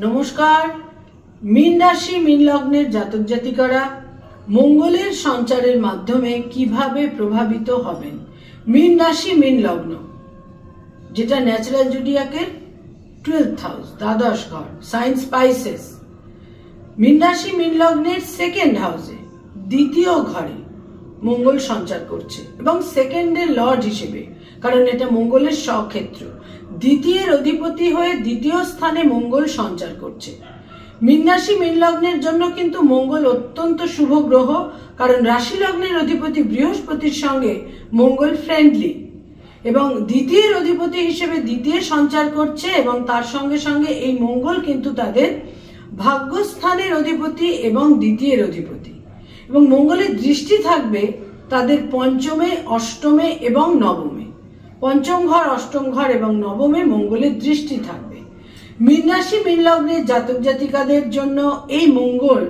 নমস্কার। মীন রাশি মীন লগ্নের জাতক জাতিকারা মঙ্গলের সঞ্চারের মাধ্যমে কিভাবে প্রভাবিত হবেন। মীন রাশি মীন লগ্ন, যেটা ন্যাচারাল জুডিয়াকের 12th হাউস, দ্বাদশ ঘর, সাইন স্পাইসেস। মীন রাশি মীন লগ্নের সেকেন্ড হাউসে, দ্বিতীয় ঘরে মঙ্গল সঞ্চার করছে এবং সেকেন্ডের লর্ড হিসেবে, কারণ এটা মঙ্গলের স্বক্ষেত্র, দ্বিতীয়ের অধিপতি হয়ে দ্বিতীয় স্থানে মঙ্গল সঞ্চার করছে। মীন রাশি মীন লগ্নের জন্য কিন্তু মঙ্গল অত্যন্ত শুভ গ্রহ, কারণ রাশি লগ্নের অধিপতি বৃহস্পতির সঙ্গে মঙ্গল ফ্রেন্ডলি এবং দ্বিতীয়ের অধিপতি হিসেবে দ্বিতীয় সঞ্চার করছে এবং তার সঙ্গে সঙ্গে এই মঙ্গল কিন্তু তাদের ভাগ্যস্থানের অধিপতি এবং দ্বিতীয়ের অধিপতি, এবং মঙ্গলের দৃষ্টি থাকবে তাদের পঞ্চমে, অষ্টমে এবং নবমে। পঞ্চম ঘর, অষ্টম ঘর এবং নবমে মঙ্গলের দৃষ্টি থাকবে। মীন রাশি মীন লগ্নের জাতক জাতিকাদের জন্য এই মঙ্গল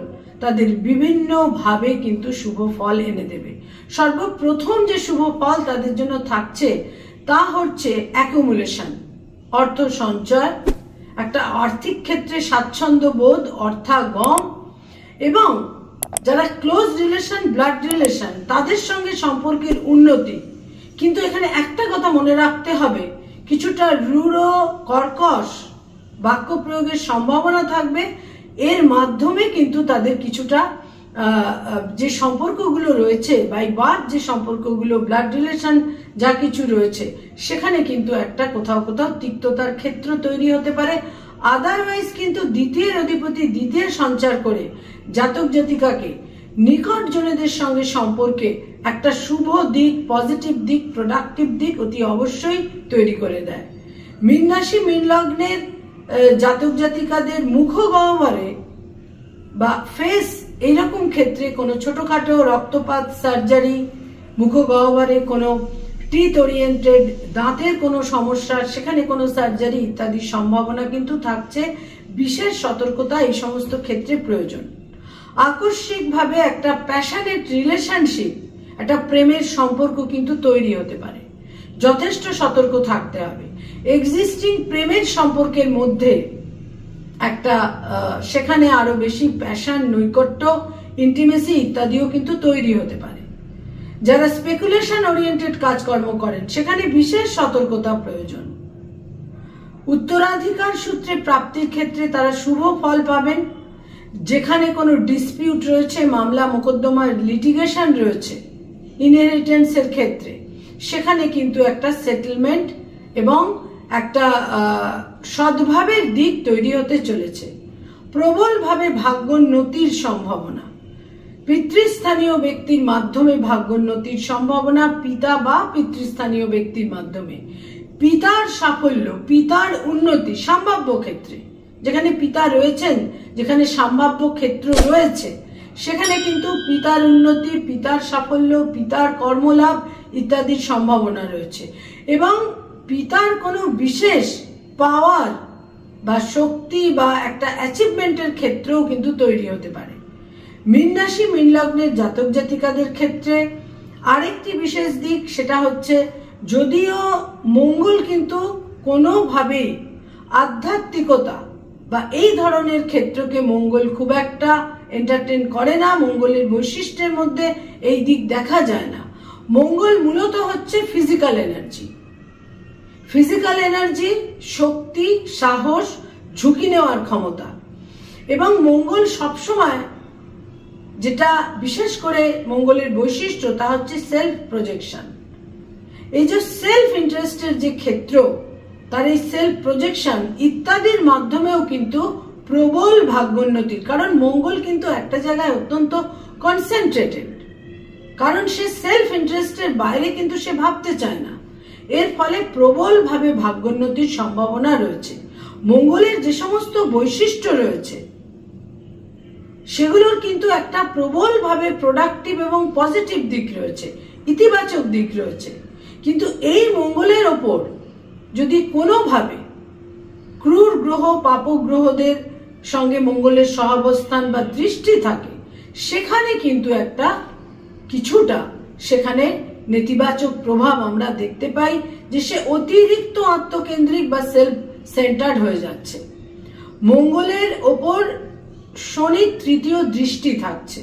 তাদের বিভিন্ন ভাবে কিন্তু শুভ ফল এনে দেবে। সর্বপ্রথম যে শুভ ফল তাদের জন্য থাকছে তা হচ্ছে অ্যাকুমুলেশন, অর্থ সঞ্চয়, একটা আর্থিক ক্ষেত্রে স্বাচ্ছন্দ্য বোধ, অর্থাগম, এবং যারা ক্লোজ রিলেশন, ব্লাড রিলেশন, তাদের সঙ্গে সম্পর্কের উন্নতি। কিন্তু এখানে একটা কথা মনে রাখতে হবে, কিছুটা রূঢ় কর্কশ বাক্য প্রয়োগের সম্ভাবনা থাকবে। এর মাধ্যমে কিন্তু তাদের কিছুটা যে সম্পর্কগুলো রয়েছে, বাই বার্থ যে সম্পর্কগুলো, ব্লাড রিলেশন যা কিছু রয়েছে, সেখানে কিন্তু একটা কোথাও কোথাও তিক্ততার ক্ষেত্র তৈরি হতে পারে। আদারওয়াইজ কিন্তু দ্বিতীয়ের অধিপতি দ্বিতীয় সঞ্চার করে জাতক জাতিকাকে নিকট জনেদের সঙ্গে সম্পর্কে একটা শুভ দিক, পজিটিভ দিক, প্রোডাক্টিভ দিক অতি অবশ্যই তৈরি করে দেয়। মীন রাশি মীন লগ্নের জাতক জাতিকাদের মুখ গহ্বরে বা ফেস এইরকম ক্ষেত্রে কোনো ছোটখাটো রক্তপাত, সার্জারি, মুখ গহ্বরে কোনো টিথ ওরিয়েন্টেড দাঁতের কোনো সমস্যা, সেখানে কোনো সার্জারি ইত্যাদির সম্ভাবনা কিন্তু থাকছে। বিশেষ সতর্কতা এই সমস্ত ক্ষেত্রে প্রয়োজন। আকস্মিকভাবে একটা প্যাশনেট রিলেশনশিপ, একটা প্রেমের সম্পর্ক কিন্তু তৈরি হতে পারে, যথেষ্ট সতর্ক থাকতে হবে। এক্সিস্টিং প্রেমের সম্পর্কের মধ্যে একটা সেখানে আরো বেশি প্যাশন, নৈকট্য, ইন্টিমেসি ইত্যাদিও কিন্তু তৈরি হতে পারে। যারা স্পেকুলেশন ওরিয়েন্টেড কাজকর্ম করেন সেখানে বিশেষ সতর্কতা প্রয়োজন। উত্তরাধিকার সূত্রে প্রাপ্তির ক্ষেত্রে তারা শুভ ফল পাবেন। যেখানে কোনো ডিসপিউট রয়েছে, মামলা মোকদ্দমা, লিটিগেশন রয়েছে ইনহেরিটেন্সের ক্ষেত্রে, সেখানে কিন্তু একটা সেটেলমেন্ট এবং একটা সদ্ভাবের দিক তৈরি হতে চলেছে। প্রবলভাবে ভাগ্যোন্নতির সম্ভাবনা, পিতৃস্থানীয় ব্যক্তির মাধ্যমে ভাগ্যোন্নতির সম্ভাবনা, পিতা বা পিতৃস্থানীয় ব্যক্তির মাধ্যমে পিতার সাফল্য, পিতার উন্নতি সম্ভাব্য ক্ষেত্রে, যেখানে পিতা রয়েছেন, যেখানে সম্ভাব্য ক্ষেত্র রয়েছে, সেখানে কিন্তু পিতার উন্নতি, পিতার সাফল্য, পিতার কর্মলাভ ইত্যাদির সম্ভাবনা রয়েছে এবং পিতার কোনো বিশেষ পাওয়ার বা শক্তি বা একটা অ্যাচিভমেন্টের ক্ষেত্রেও কিন্তু তৈরি হতে পারে। মীন রাশি মীন লগ্নের জাতক জাতিকাদের ক্ষেত্রে আরেকটি বিশেষ দিক, সেটা হচ্ছে যদিও মঙ্গল কিন্তু কোনোভাবেই আধ্যাত্মিকতা বা এই ধরনের ক্ষেত্রকে মঙ্গল খুব একটা এন্টারটেন করে না, মঙ্গলের বৈশিষ্ট্যের মধ্যে এই দিক দেখা যায় না। মঙ্গল মূলত হচ্ছে ফিজিক্যাল এনার্জি, ফিজিক্যাল এনার্জি, শক্তি, সাহস, ঝুঁকি নেওয়ার ক্ষমতা, এবং মঙ্গল সবসময় যেটা বিশেষ করে মঙ্গলের বৈশিষ্ট্য তা হচ্ছে সেলফ প্রজেকশন। এই যে সেলফ ইন্টারেস্টের যে ক্ষেত্র, তার এই সেলফ প্রজেকশন ইত্যাদির মাধ্যমেও কিন্তু প্রবল ভাগ্যোন্নতির, কারণ মঙ্গল কিন্তু একটা জায়গায় অত্যন্ত কনসেন্ট্রেটেড, কারণ সে সেলফ ইন্টারেস্টের বাইরে কিন্তু সে ভাবতে চায় না। এর ফলে প্রবলভাবে ভাগ্যোন্নতির সম্ভাবনা রয়েছে। মঙ্গলের যে সমস্ত বৈশিষ্ট্য রয়েছে সেগুলোর কিন্তু একটা প্রবলভাবে প্রোডাক্টিভ এবং পজিটিভ দিক রয়েছে, ইতিবাচক দিক রয়েছে। কিন্তু এই মঙ্গলের ওপর যদি কোনোভাবে ক্রূর গ্রহ, পাপগ্রহদের সঙ্গে মঙ্গলের সহাবস্থান বা দৃষ্টি থাকে, সেখানে কিন্তু একটা কিছুটা সেখানে নেতিবাচক প্রভাব আমরা দেখতে পাই, যে সে অতিরিক্ত আত্মকেন্দ্রিক বা সেলফ সেন্টার্ড হয়ে যাচ্ছে। মঙ্গলের ওপর শনির তৃতীয় দৃষ্টি থাকছে।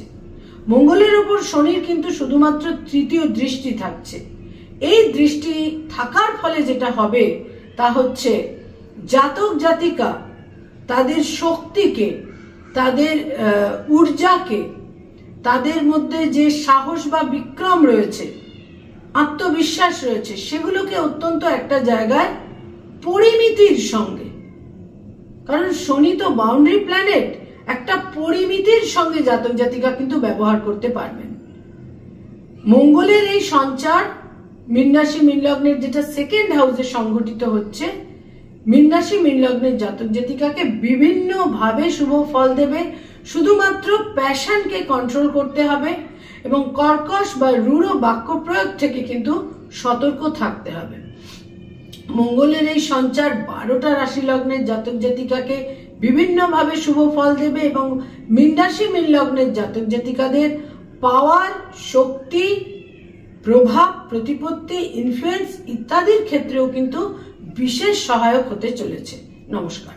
মঙ্গলের ওপর শনির কিন্তু শুধুমাত্র তৃতীয় দৃষ্টি থাকছে। এই দৃষ্টি থাকার ফলে যেটা হবে তা হচ্ছে জাতক জাতিকা তাদের শক্তিকে, তাদের ঊর্জাকে, তাদের মধ্যে যে সাহস বা বিক্রম রয়েছে, আত্মবিশ্বাস রয়েছে, সেগুলোকে অত্যন্ত একটা জায়গায় পরিমিতির সঙ্গে, কারণ শনি তো বাউন্ডারি প্ল্যানেট, একটা পরিমিতির সঙ্গে জাতক জাতিকা কিন্তু ব্যবহার করতে পারবেন। মঙ্গলের এই সঞ্চার মীন রাশি মীন লগ্নের যেটা সেকেন্ড হাউসে সংঘটিত হচ্ছে, মীন রাশি মীন লগ্নের জাতক জাতিকাকে বিভিন্ন ভাবে শুভ ফল দেবে। শুধুমাত্র প্যাশনকে কন্ট্রোল করতে হবে এবং কর্কশ বা রূঢ় বাক্য প্রয়োগ থেকে কিন্তু সতর্ক থাকতে হবে। মঙ্গলের এই সঞ্চার 12টা রাশি লগ্নের জাতক জাতিকাকে বিভিন্ন ভাবে শুভ ফল দেবে এবং মীন রাশি মীন লগ্নের জাতক জাতিকাদের পাওয়ার, শক্তি, প্রভাব, প্রতিপত্তি, ইনফ্লুয়েন্স ইত্যাদির ক্ষেত্রেও কিন্তু বিশেষ সহায়ক হতে চলেছে। নমস্কার।